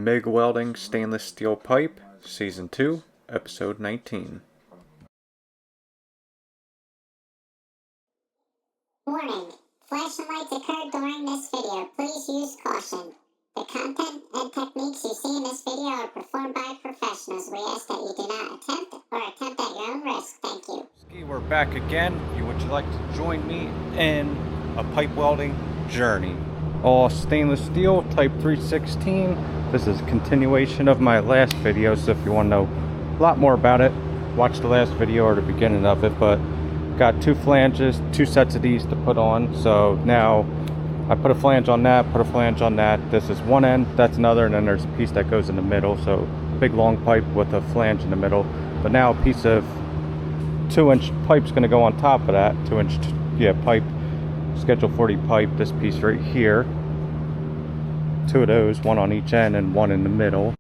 Mig Welding Stainless Steel Pipe, Season 2, Episode 19. Warning. Flashing lights occurred during this video. Please use caution. The content and techniques you see in this video are performed by professionals. We ask that you do not attempt at your own risk. Thank you. We're back again. Would you like to join me in a pipe welding journey? All stainless steel, type 316. This is a continuation of my last video, so if you want to know a lot more about it, watch the last video or the beginning of it. But got two flanges, two sets of these to put on. So now I put a flange on that, put a flange on that. This is one end, that's another, and then there's a piece that goes in the middle. So big long pipe with a flange in the middle. But now a piece of 2-inch pipe's going to go on top of that. 2-inch pipe, schedule 40 pipe, this piece right here. Two of those, one on each end and one in the middle.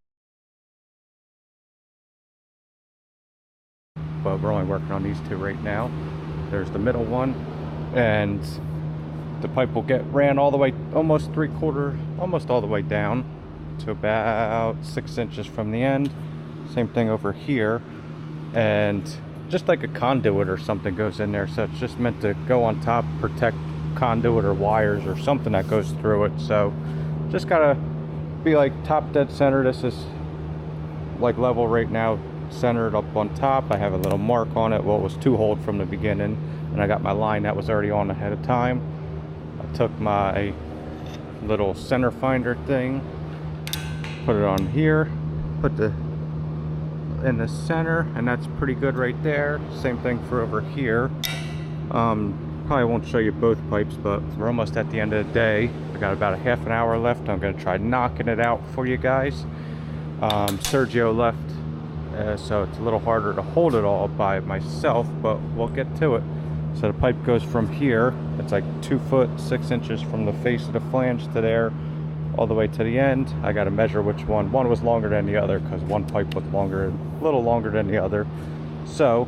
But we're only working on these two right now. There's the middle one, and the pipe will get ran all the way, almost all the way down to about 6 inches from the end. Same thing over here, and just like a conduit or something goes in there, so it's just meant to go on top, protect conduit or wires or something that goes through it. So just gotta be like top dead center. This is like level right now, centered up on top. I have a little mark on it. Well, it was 2-hole from the beginning, and I got my line that was already on ahead of time. I took my little center finder thing, put it on here, put the in the center, and that's pretty good right there. Same thing for over here. Probably won't show you both pipes, but we're almost at the end of the day. I got about a half an hour left. I'm going to try knocking it out for you guys. Sergio left, so it's a little harder to hold it all by myself, but we'll get to it. So the pipe goes from here, it's like 2 foot 6 inches from the face of the flange to there, all the way to the end. I got to measure which one was longer than the other, because one pipe was longer, a little longer than the other. So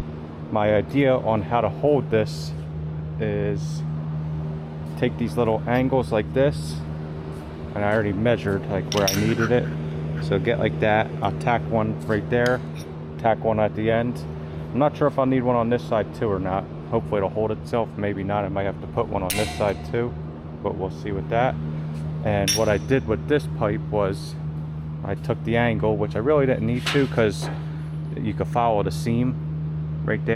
my idea on how to hold this is take these little angles like this, and I already measured like where I needed it. So get like that. I'll tack one right there, tack one at the end. I'm not sure if I'll need one on this side too or not. Hopefully it'll hold itself, maybe not. I might have to put one on this side too, but we'll see with that. And what I did with this pipe was I took the angle, which I really didn't need to, because you could follow the seam right there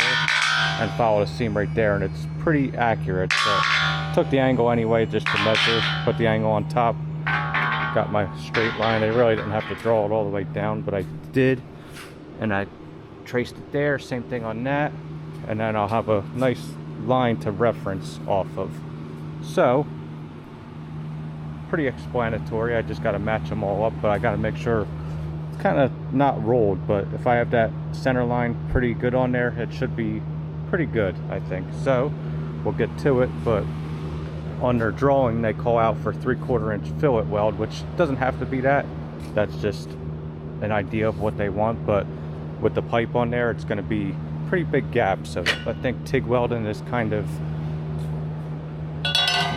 and follow the seam right there, and it's pretty accurate. So I took the angle anyway just to measure, put the angle on top, got my straight line. I really didn't have to draw it all the way down, but I did, and I traced it there. Same thing on that, and then I'll have a nice line to reference off of. So pretty explanatory. I just got to match them all up, but I got to make sure it's kind of not rolled, but if I have that center line pretty good on there, it should be pretty good, I think. So we'll get to it. But on their drawing they call out for 3/4 inch fillet weld, which doesn't have to be that. That's just an idea of what they want, but with the pipe on there, it's going to be pretty big gap. So I think TIG welding is kind of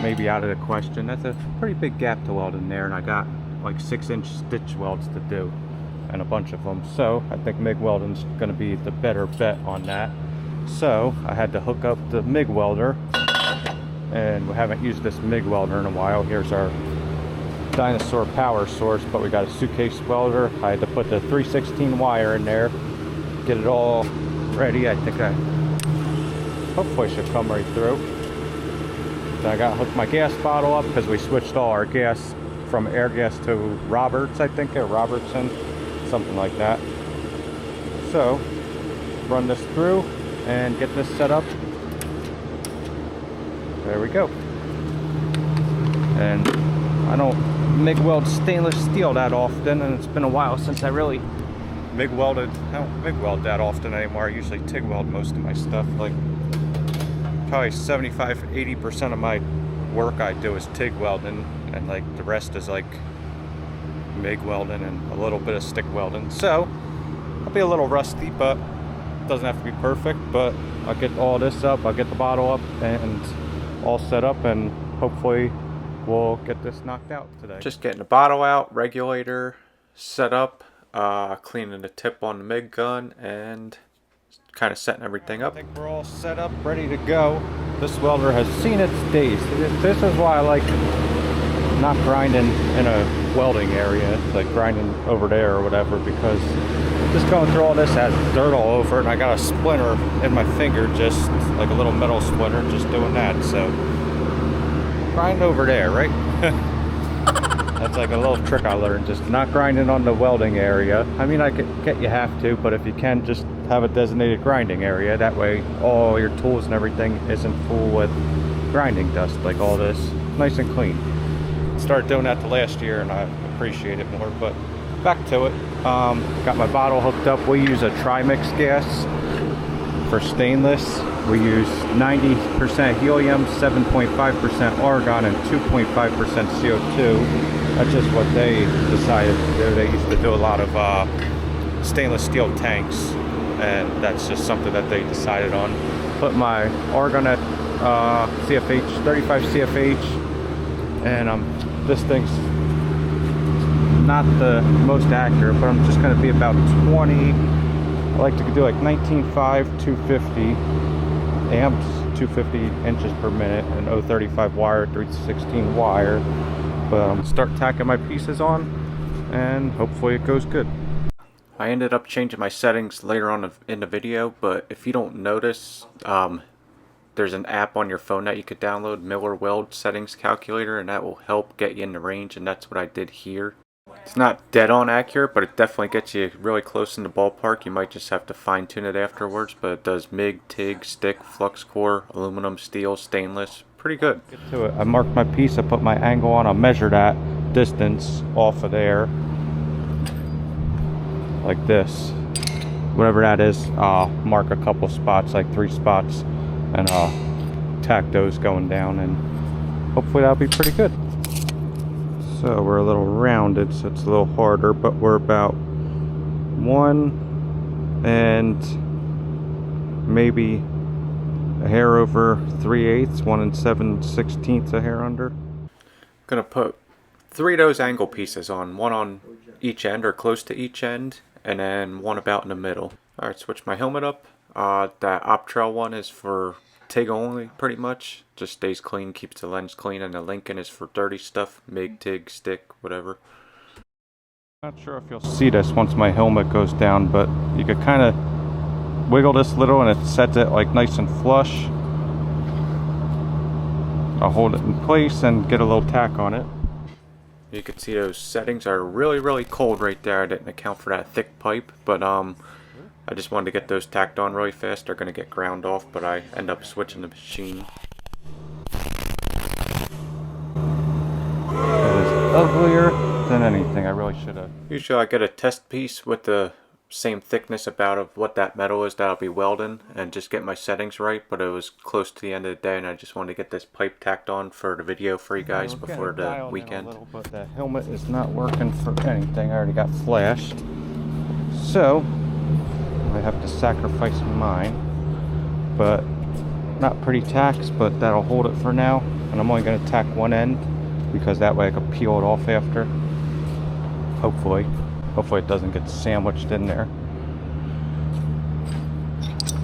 maybe out of the question. That's a pretty big gap to weld in there, and I got like 6-inch stitch welds to do and a bunch of them. So I think MIG welding is going to be the better bet on that. So I had to hook up the MIG welder, and we haven't used this MIG welder in a while. Here's our dinosaur power source, but we got a suitcase welder. I had to put the 316 wire in there, get it all ready. I think hopefully should come right through. Then I got to hook my gas bottle up, because we switched all our gas from air gas to Roberts, I think, or Robertson, something like that. So run this through and get this set up. There we go. And I don't MIG weld stainless steel that often, and it's been a while since I really MIG welded. I don't MIG weld that often anymore. I usually TIG weld most of my stuff. Like probably 75-80% of my work I do is TIG welding, and like the rest is like MIG welding and a little bit of stick welding. So I'll be a little rusty, but it doesn't have to be perfect. But I'll get all this up, I'll get the bottle up and all set up, and hopefully we'll get this knocked out today. Just getting the bottle out, regulator, set up, cleaning the tip on the MIG gun, and kind of setting everything up. I think we're all set up, ready to go. This welder has seen its days. This is why I like not grinding in a welding area, like grinding over there or whatever, because just going through all this has dirt all over it, and I got a splinter in my finger, just like a little metal splinter, just doing that. So grind over there, right? That's like a little trick I learned, just not grinding on the welding area. I mean, I get you have to, but if you can, just have a designated grinding area. That way all your tools and everything isn't full with grinding dust, like all this, nice and clean. Started doing that the last year and I appreciate it more. But back to it. Got my bottle hooked up. We use a trimix gas for stainless. We use 90% helium, 7.5% argon, and 2.5% CO2. That's just what they decided to do. They used to do a lot of stainless steel tanks, and that's just something that they decided on. Put my argon at CFH, 35 CFH, and this thing's not the most accurate, but I'm just going to be about 20. I like to do like 19.5, 250 amps, 250 inches per minute, and 035 wire, 316 wire. But start tacking my pieces on, and hopefully it goes good. I ended up changing my settings later on in the video, but if you don't notice, there's an app on your phone that you could download, Miller Weld Settings Calculator, and that will help get you in the range, and that's what I did here. It's not dead on accurate, but it definitely gets you really close in the ballpark. You might just have to fine tune it afterwards, but it does MIG, TIG, stick, flux core, aluminum, steel, stainless. Pretty good. Get to it. I marked my piece, I put my angle on, I'll measure that distance off of there. Like this. Whatever that is, I'll mark a couple spots, like 3 spots, and I'll tack those going down, and hopefully that'll be pretty good. So we're a little rounded, so it's a little harder, but we're about 1 and maybe a hair over 3/8, 1 7/16 a hair under. Gonna put 3 of those angle pieces on, 1 on each end or close to each end, and then 1 about in the middle. Alright, switch my helmet up. That Optrail one is for TIG only, pretty much. Just stays clean, keeps the lens clean, and the Lincoln is for dirty stuff, MIG, TIG, stick, whatever. Not sure if you'll see this once my helmet goes down, but you could kind of wiggle this little and it sets it like nice and flush. I'll hold it in place and get a little tack on it. You can see those settings are really cold right there. I didn't account for that thick pipe, but I just wanted to get those tacked on really fast. They're going to get ground off, but I end up switching the machine. It is uglier than anything. I really should have. Usually I get a test piece with the same thickness about of what that metal is that I'll be welding, and just get my settings right, but it was close to the end of the day and I just wanted to get this pipe tacked on for the video for you guys before the weekend. Little, but the helmet is not working for anything. I already got flashed, so I have to sacrifice mine, but not pretty tacks, but that'll hold it for now. And I'm only going to tack 1 end because that way I can peel it off after. Hopefully it doesn't get sandwiched in there.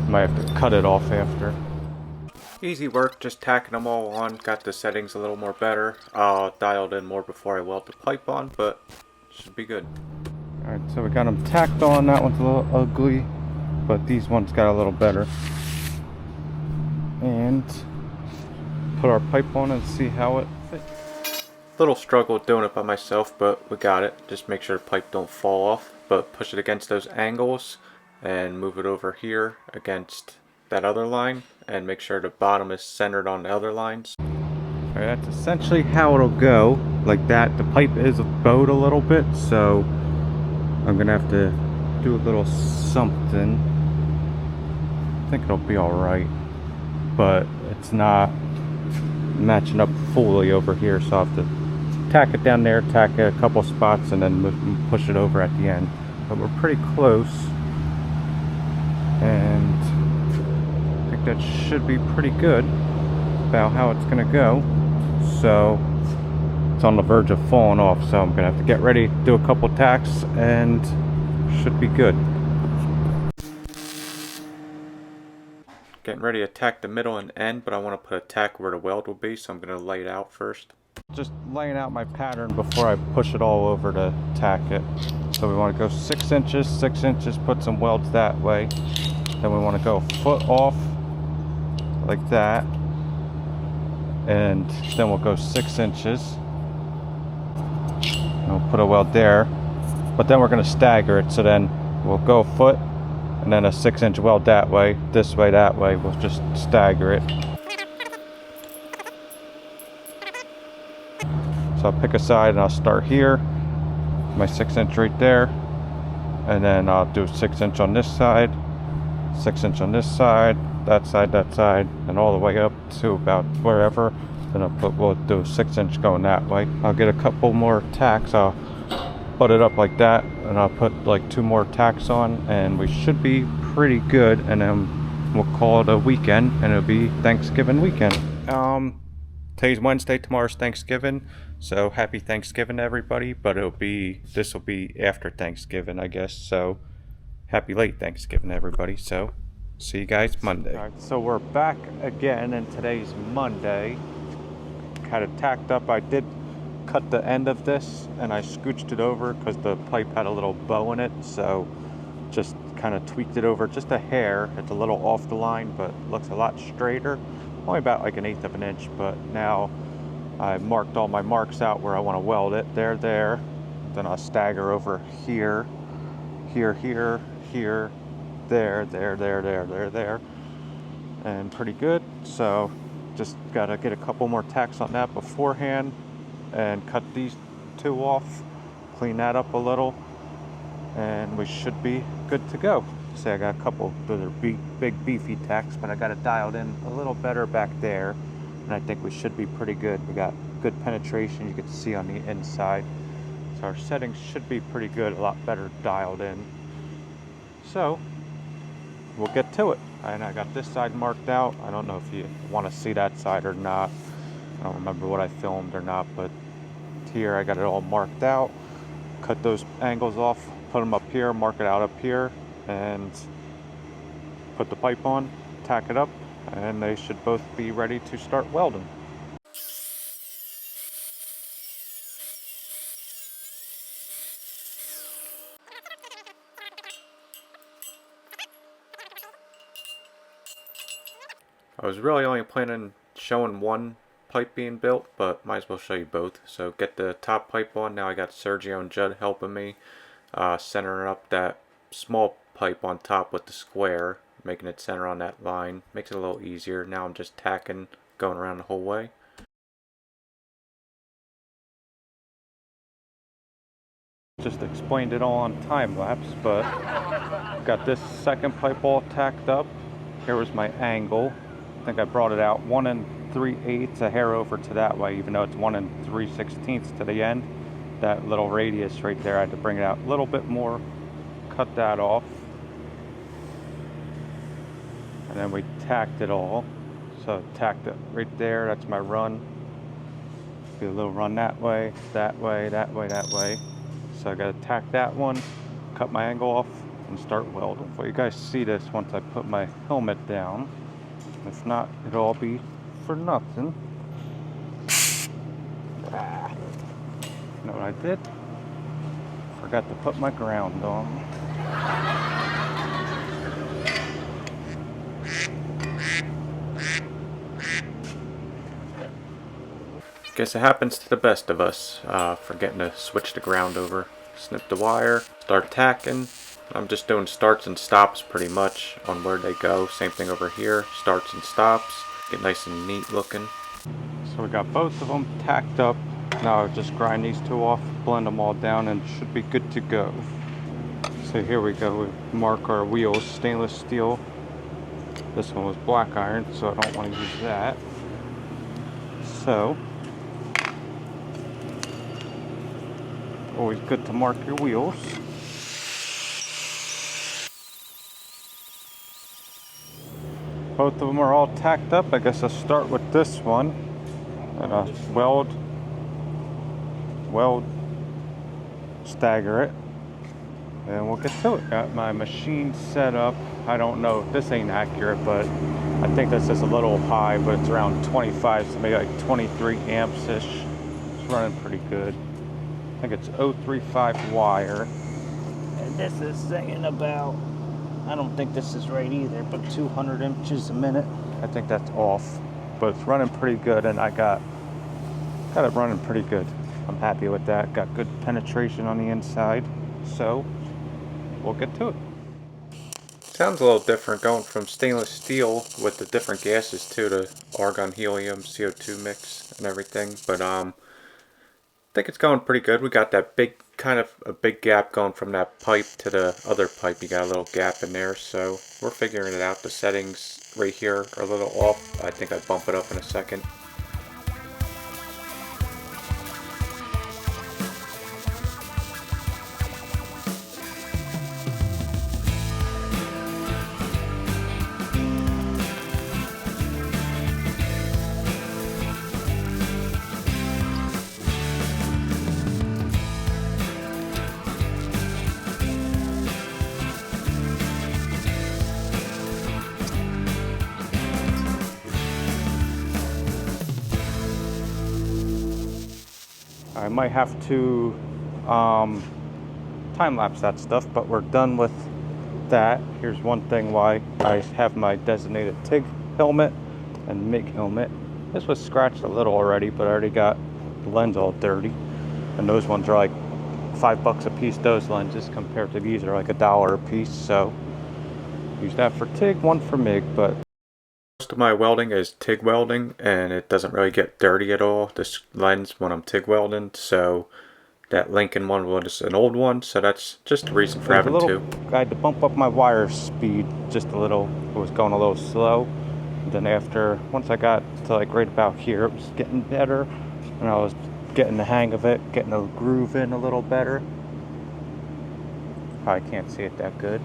Might have to cut it off after. Easy work, just tacking them all on. Got the settings a little more better. Dialed in more before I weld the pipe on, but should be good. Alright, so we got them tacked on. That one's a little ugly, but these ones got a little better. And put our pipe on and see how it fits. Little struggle doing it by myself, but we got it. Just make sure the pipe don't fall off, but push it against those angles and move it over here against that other line, and make sure the bottom is centered on the other lines. Alright, that's essentially how it'll go, like that. The pipe is bowed a little bit, so I'm gonna have to do a little something. I think it'll be alright, but it's not matching up fully over here, so I'll have to tack it down there, tack it a couple spots, and then push it over at the end. But we're pretty close, and I think that should be pretty good about how it's gonna go. So it's on the verge of falling off, so I'm gonna have to get ready, do a couple tacks, and should be good. Getting ready to tack the middle and end, but I want to put a tack where the weld will be, so I'm going to lay it out first. Just laying out my pattern before I push it all over to tack it. So we want to go 6 inches, put some welds that way. Then we want to go a foot off, like that. And then we'll go 6 inches. And we'll put a weld there. But then we're going to stagger it, so then we'll go a foot, and then a 6-inch weld that way, this way, that way. We'll just stagger it. So I'll pick a side and I'll start here, my 6-inch right there, and then I'll do 6-inch on this side, 6-inch on this side, and all the way up to about wherever. Then we'll do a 6-inch going that way. I'll get a couple more tacks. I'll butt it up like that, and I'll put like 2 more tacks on, and we should be pretty good. And then we'll call it a weekend, and it'll be Thanksgiving weekend. Today's Wednesday, tomorrow's Thanksgiving, so happy Thanksgiving to everybody. But this will be after Thanksgiving, I guess. So happy late Thanksgiving to everybody. So see you guys Monday. All right, so we're back again, and today's Monday. Had it tacked up. I did cut the end of this and I scooched it over because the pipe had a little bow in it, so just kind of tweaked it over just a hair. It's a little off the line, but looks a lot straighter. Only about like 1/8 of an inch, but now I marked all my marks out where I want to weld it. There. Then I'll stagger over here, here, there, and pretty good. So just gotta get a couple more tacks on that beforehand and cut these 2 off, clean that up a little, and we should be good to go. See, I got a couple of other big beefy tacks, but I got it dialed in a little better back there, and I think we should be pretty good. We got good penetration, you can see on the inside, so our settings should be pretty good, a lot better dialed in. So we'll get to it. And I got this side marked out. I don't know if you want to see that side or not. I don't remember what I filmed or not, but here I got it all marked out. Cut those angles off, put them up here, mark it out up here, and put the pipe on, tack it up, and they should both be ready to start welding. I was really only planning on showing one pipe being built, but might as well show you both. So get the top pipe on. Now I got Sergio and Judd helping me, centering up that small pipe on top with the square, making it center on that line. Makes it a little easier. Now I'm just tacking, going around the whole way. Just explained it all on time lapse, but got this second pipe all tacked up. Here was my angle. I think I brought it out 1 3/8, a hair over to that way, even though it's 1 3/16 to the end. That little radius right there, I had to bring it out a little bit more, cut that off, and then we tacked it all. So tacked it right there, that's my run. Do a little run that way, that way, that way, that way. So I gotta tack that one, cut my angle off, and start welding. Well, you guys see this once I put my helmet down. If not, it'll all be for nothing. You know what I did? Forgot to put my ground on. Guess it happens to the best of us, forgetting to switch the ground over. Snip the wire, start tacking. I'm just doing starts and stops pretty much on where they go. Same thing over here, starts and stops. Get nice and neat looking. So we got both of them tacked up. Now I'll just grind these 2 off, blend them all down, and should be good to go. So here we go, we mark our wheels, stainless steel. This one was black iron, so I don't want to use that. So, always good to mark your wheels. Both of them are all tacked up. I guess I'll start with this one, and I'll weld weld, stagger it, and we'll get to it. Got my machine set up. I don't know if this ain't accurate, but I think this is a little high, but it's around 25, so maybe like 23 amps-ish. It's running pretty good. I think it's 035 wire. And this is saying about, I don't think this is right either, but 200 inches a minute. I think that's off, but it's running pretty good, and I got it running pretty good. I'm happy with that. Got good penetration on the inside, so we'll get to it. Sounds a little different going from stainless steel with the different gases too, the argon, helium, CO2 mix and everything, but I think it's going pretty good. We got that big, kind of a big gap going from that pipe to the other pipe. You got a little gap in there, so we're figuring it out. The settings right here are a little off. I think I'd bump it up in a second. I might have to time-lapse that stuff, but we're done with that. Here's one thing why I have my designated TIG helmet and MIG helmet. This was scratched a little already, but I already got the lens all dirty. And those ones are like $5 a piece, those lenses, compared to these are like $1 a piece. So use that for TIG, one for MIG, but most of my welding is TIG welding, and it doesn't really get dirty at all, this lens, when I'm TIG welding. So that Lincoln one was an old one, so that's just the reason for having two. I had to bump up my wire speed just a little. It was going a little slow. And then once I got to like right about here, it was getting better, and I was getting the hang of it, getting the groove in a little better. Probably can't see it that good,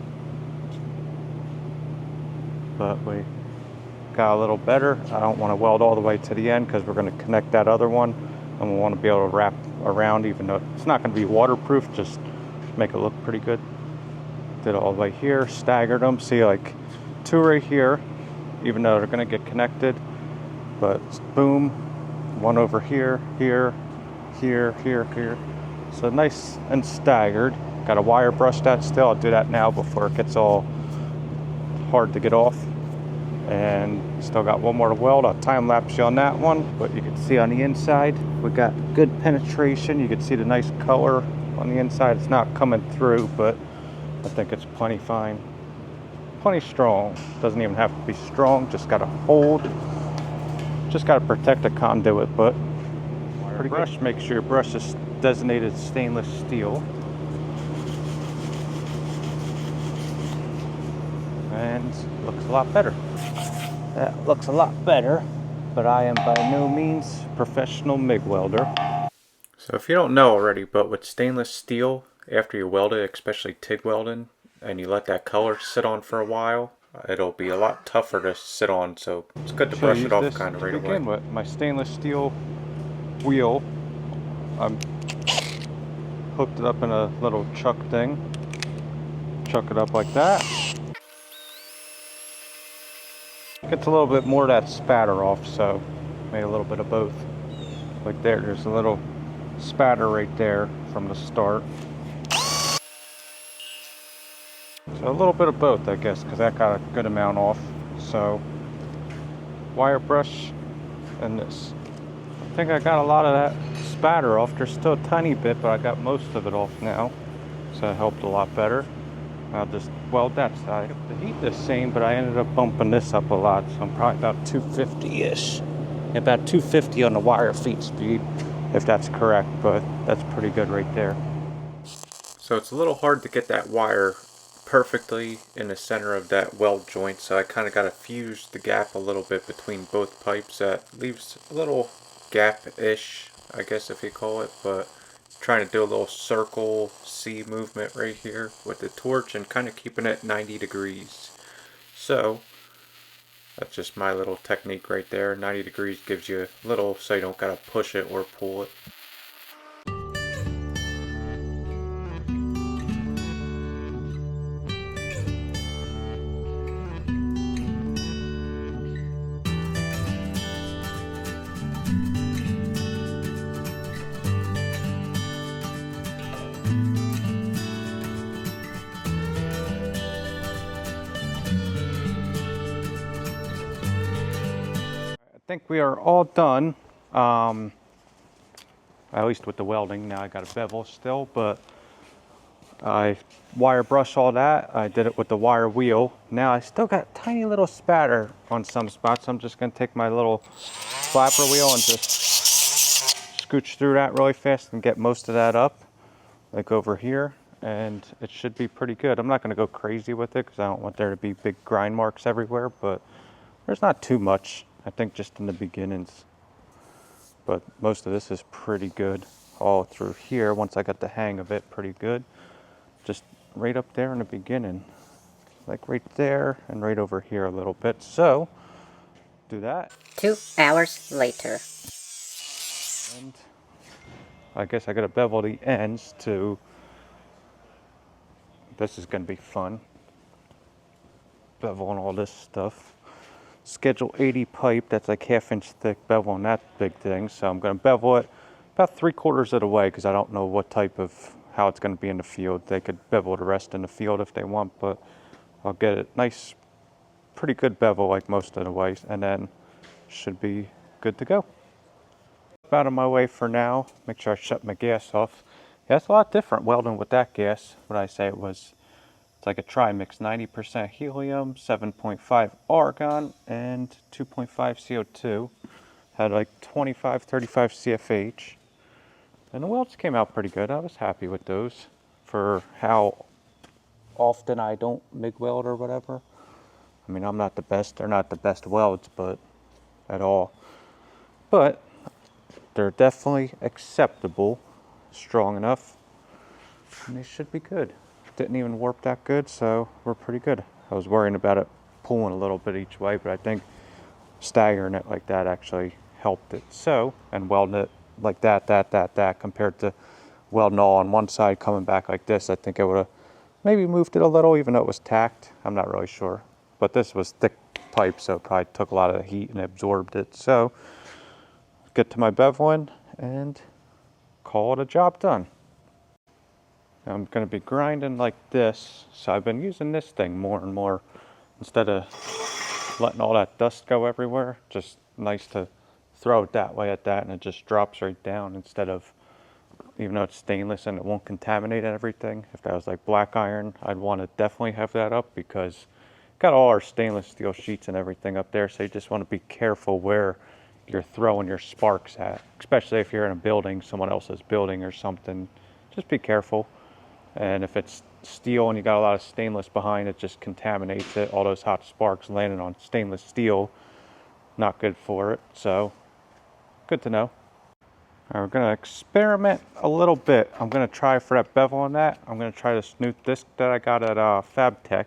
but we got a little better. I don't want to weld all the way to the end because we're going to connect that other one, and we want to be able to wrap around, even though it's not going to be waterproof, just make it look pretty good. Did it all the way here, staggered them. See, like 2 right here, even though they're going to get connected, but boom, 1 over here, here, here, here, here. So nice and staggered. Got to wire brush that still. I'll do that now before it gets all hard to get off. And still got one more to weld. I'll time lapse you on that one, but you can see on the inside we got good penetration. You can see the nice color on the inside. It's not coming through, but I think it's plenty fine, plenty strong. Doesn't even have to be strong, just got to hold, just got to protect the conduit. But pretty brush good. Make sure your brush is designated stainless steel, and looks a lot better. That looks a lot better, but I am by no means a professional MIG welder. So if you don't know already, but with stainless steel, after you weld it, especially TIG welding, and you let that color sit on for a while, it'll be a lot tougher to sit on, so it's good to brush it off kind of right away. To begin with, my stainless steel wheel, I'm hooked it up in a little chuck thing. Chuck it up like that. Gets a little bit more of that spatter off, so made a little bit of both. Like there's a little spatter right there from the start. So a little bit of both, I guess, because that got a good amount off. So wire brush and this. I think I got a lot of that spatter off. There's still a tiny bit, but I got most of it off now, so it helped a lot better. I'll just weld that side. The heat the same, but I ended up bumping this up a lot, so I'm probably about 250-ish. About 250 on the wire feet speed, if that's correct, but that's pretty good right there. So it's a little hard to get that wire perfectly in the center of that weld joint, so I kind of got to fuse the gap a little bit between both pipes. That leaves a little gap-ish, I guess if you call it, but trying to do a little circle C movement right here with the torch and kind of keeping it 90 degrees. So that's just my little technique right there. 90 degrees gives you a little, so you don't gotta push it or pull it. think we are all done, at least with the welding. Now I got a bevel still, but I wire brush all that. I did it with the wire wheel. Now I still got tiny little spatter on some spots. I'm just gonna take my little flapper wheel and just scooch through that really fast and get most of that up, like over here, and it should be pretty good. I'm not gonna go crazy with it because I don't want there to be big grind marks everywhere, but there's not too much. I think just in the beginnings. But most of this is pretty good all through here. Once I got the hang of it, pretty good. Just right up there in the beginning. Like right there and right over here a little bit. So, do that. 2 hours later. And I guess I gotta bevel the ends to, this is gonna be fun. Beveling all this stuff. Schedule 80 pipe, that's like 1/2 inch thick bevel on that big thing. So I'm gonna bevel it about 3/4 of the way because I don't know what type of, how it's gonna be in the field. They could bevel the rest in the field if they want, but I'll get it nice, pretty good bevel like most of the way, and then should be good to go. Out of my way for now. Make sure I shut my gas off. Yeah, it's a lot different welding with that gas. What I say it was, it's like a tri-mix, 90% helium, 7.5 argon, and 2.5 CO2. Had like 25, 35 CFH. And the welds came out pretty good. I was happy with those for how often I don't MIG weld or whatever. I mean, I'm not the best. They're not the best welds, but at all. But they're definitely acceptable, strong enough, and they should be good. Didn't even warp that good, so we're pretty good. I was worrying about it pulling a little bit each way, but I think staggering it like that actually helped it. So, and welding it like that, compared to welding all on one side coming back like this, I think I would have maybe moved it a little, even though it was tacked. I'm not really sure. But this was thick pipe, so it probably took a lot of the heat and absorbed it. So, get to my beveling and call it a job done. Now I'm going to be grinding like this, so I've been using this thing more and more instead of letting all that dust go everywhere. Just nice to throw it that way at that, and it just drops right down instead of, even though it's stainless and it won't contaminate everything. If that was like black iron, I'd want to definitely have that up because got all our stainless steel sheets and everything up there, so you just want to be careful where you're throwing your sparks at, especially if you're in a building, someone else's building or something. Just be careful. And if it's steel and you got a lot of stainless behind it, just contaminates it. All those hot sparks landing on stainless steel, not good for it. So, good to know. All right, we're gonna experiment a little bit. I'm gonna try for that bevel on that. I'm gonna try this new disc that I got at Fabtech.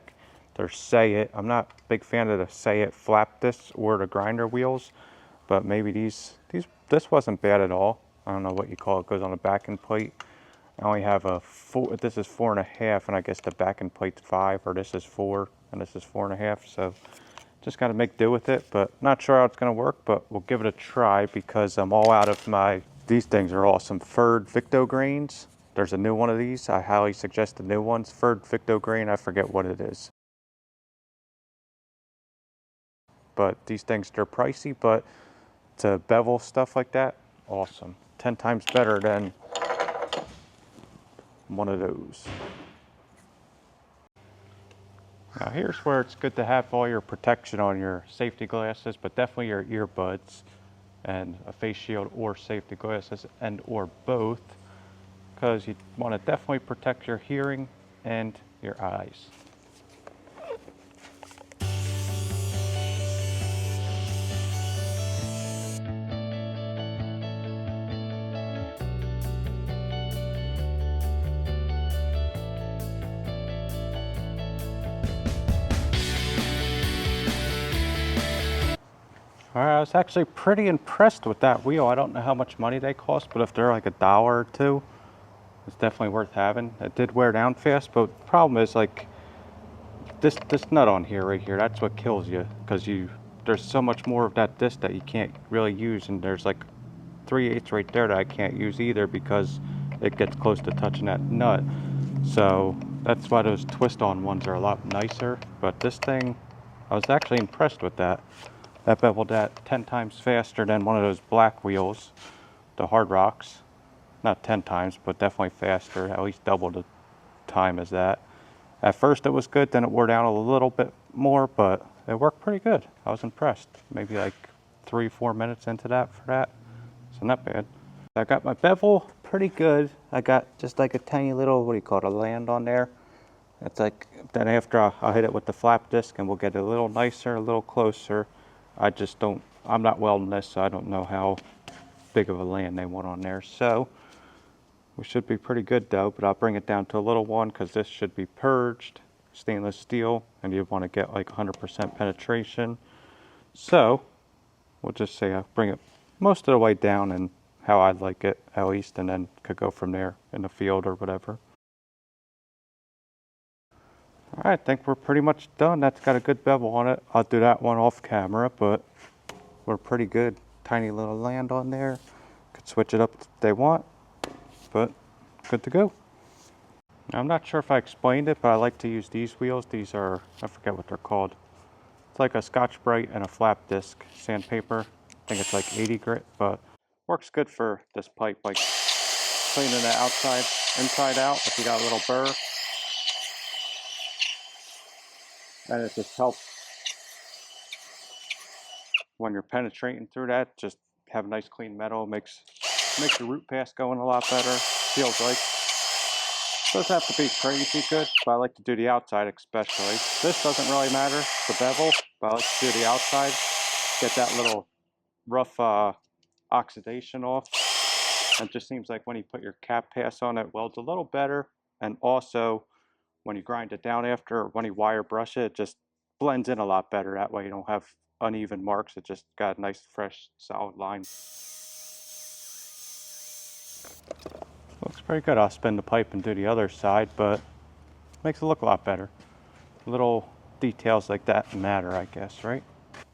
They're Say It. I'm not a big fan of the Say It flap discs or the grinder wheels, but maybe this wasn't bad at all. I don't know what you call it. It goes on the backing plate. I only have a 4, this is 4.5, and I guess the backing plate's 5, or this is 4, and this is 4.5, so just gotta make do with it, but not sure how it's gonna work, but we'll give it a try because I'm all out of my, these things are awesome, Furred Victo grains. There's a new one of these. I highly suggest the new ones. Furred Victo grain, I forget what it is. But these things, they're pricey, but to bevel stuff like that, awesome. 10 times better than one of those. Now here's where it's good to have all your protection on, your safety glasses, but definitely your earbuds and a face shield or safety glasses and or both, because you want to definitely protect your hearing and your eyes. All right, I was actually pretty impressed with that wheel. I don't know how much money they cost, but if they're like $1 or $2, it's definitely worth having. It did wear down fast, but the problem is like this nut on here, right here, that's what kills you, because there's so much more of that disc that you can't really use, and there's like 3/8 right there that I can't use either because it gets close to touching that nut. So that's why those twist-on ones are a lot nicer, but this thing, I was actually impressed with that. That beveled at 10 times faster than one of those black wheels, the hard rocks. Not 10 times, but definitely faster, at least double the time as that. At first it was good, then it wore down a little bit more, but it worked pretty good. I was impressed. Maybe like 3-4 minutes into that for that. So not bad. I got my bevel pretty good. I got just like a tiny little, what do you call it, a land on there. It's like, then after I'll hit it with the flap disc and we'll get it a little nicer, a little closer. I just don't, I'm not welding this, so I don't know how big of a land they want on there. So we should be pretty good though, but I'll bring it down to a little one because this should be purged, stainless steel, and you want to get like 100% penetration. So we'll just say I'll bring it most of the way down and how I'd like it at least, and then could go from there in the field or whatever. All right, I think we're pretty much done. That's got a good bevel on it. I'll do that one off camera, but we're pretty good. Tiny little land on there. Could switch it up if they want, but good to go. I'm not sure if I explained it, but I like to use these wheels. These are, I forget what they're called. It's like a Scotch-Brite and a flap disc sandpaper. I think it's like 80 grit, but works good for this pipe, like cleaning it outside, inside out if you got a little burr. And it just helps when you're penetrating through that. Just have nice clean metal, makes your root pass going a lot better, feels like. Doesn't have to be crazy good, but I like to do the outside especially. This doesn't really matter, the bevel, but I like to do the outside, get that little rough oxidation off. And it just seems like when you put your cap pass on, it welds a little better. And also, when you grind it down after, or when you wire brush it, it just blends in a lot better. That way you don't have uneven marks. It just got a nice, fresh, solid line. Looks pretty good. I'll spin the pipe and do the other side, but makes it look a lot better. Little details like that matter, I guess, right?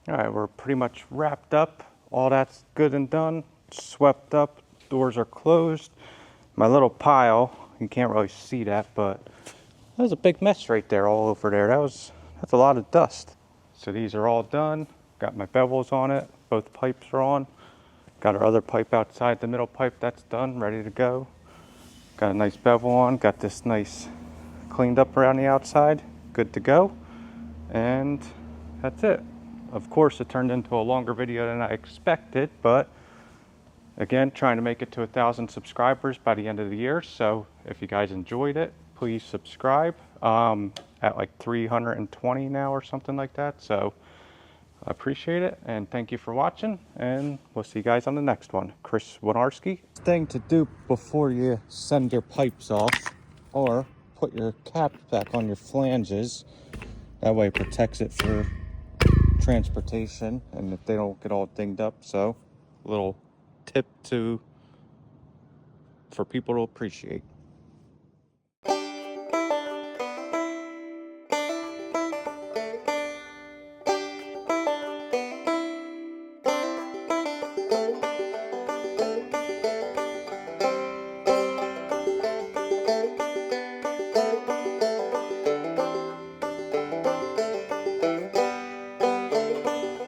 All right, we're pretty much wrapped up. All that's good and done. Swept up, doors are closed. My little pile, you can't really see that, but that was a big mess right there, all over there. That's a lot of dust. So these are all done. Got my bevels on it. Both pipes are on. Got our other pipe outside, the middle pipe, that's done, ready to go. Got a nice bevel on. Got this nice cleaned up around the outside. Good to go. And that's it. Of course, it turned into a longer video than I expected, but again, trying to make it to 1,000 subscribers by the end of the year. So if you guys enjoyed it, please subscribe. At like 320 now or something like that. So I appreciate it, and thank you for watching, and we'll see you guys on the next one. Chris Wojnarski. Thing to do before you send your pipes off, or put your cap back on your flanges. That way it protects it for transportation and if they don't get all dinged up. So a little tip for people to appreciate.